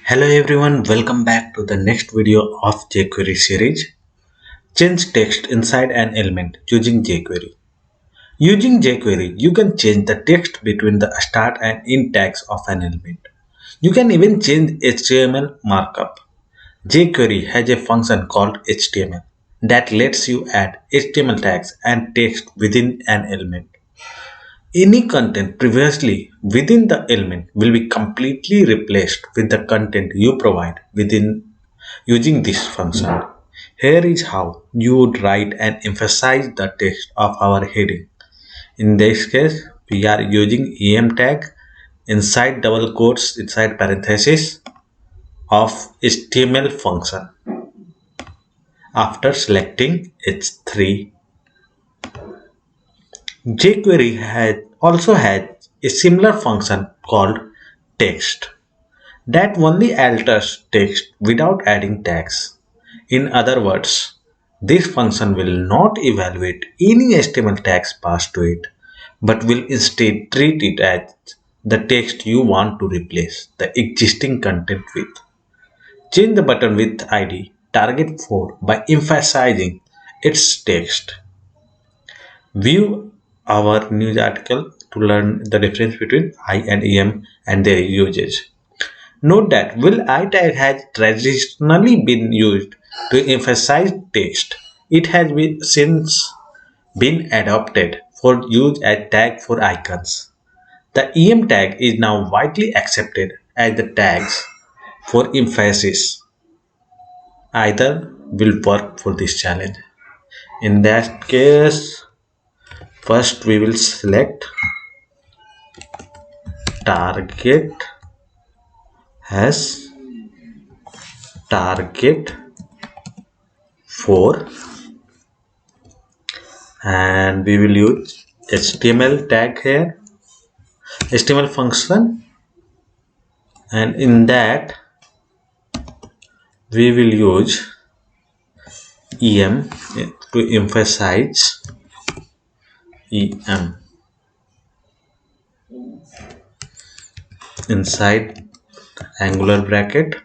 Hello everyone, welcome back to the next video of jQuery series. Change text inside an element using jQuery. Using jQuery, you can change the text between the start and end tags of an element. You can even change HTML markup. jQuery has a function called HTML that lets you add HTML tags and text within an element. Any content previously within the element will be completely replaced with the content you provide within using this function. Here is how you would write and emphasize the text of our heading. In this case, we are using em tag inside double quotes inside parenthesis of HTML function. After selecting H3, jQuery also has a similar function called text that only alters text without adding tags. In other words, this function will not evaluate any HTML tags passed to it, but will instead treat it as the text you want to replace the existing content with. Change the button with ID target 4 by emphasizing its text. View our news article to learn the difference between I and EM and their usage. Note that will I tag has traditionally been used to emphasize text. It has since been adopted for use as tag for icons. The EM tag is now widely accepted as the tags for emphasis. Either will work for this challenge. In that case, first we will select target has target 4 and we will use HTML tag here, HTML function, and in that we will use EM to emphasize EM inside angular bracket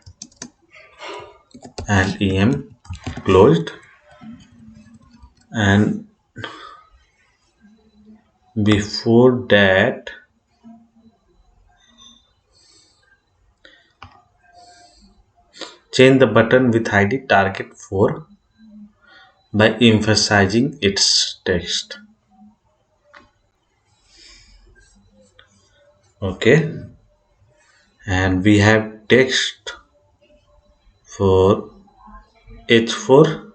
and EM closed, and before that change the button with ID target 4 by emphasizing its text. Okay, and we have text for H4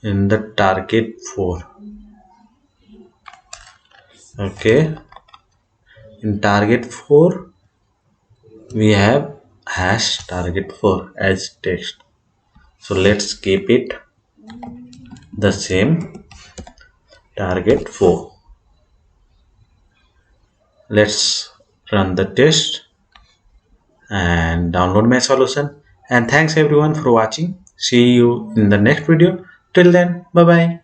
in the target 4. Okay, in target 4 we have hash target 4 as text, so let's keep it the same target 4. Let's run the test and download my solution, and thanks everyone for watching. See you in the next video. Till then, bye bye.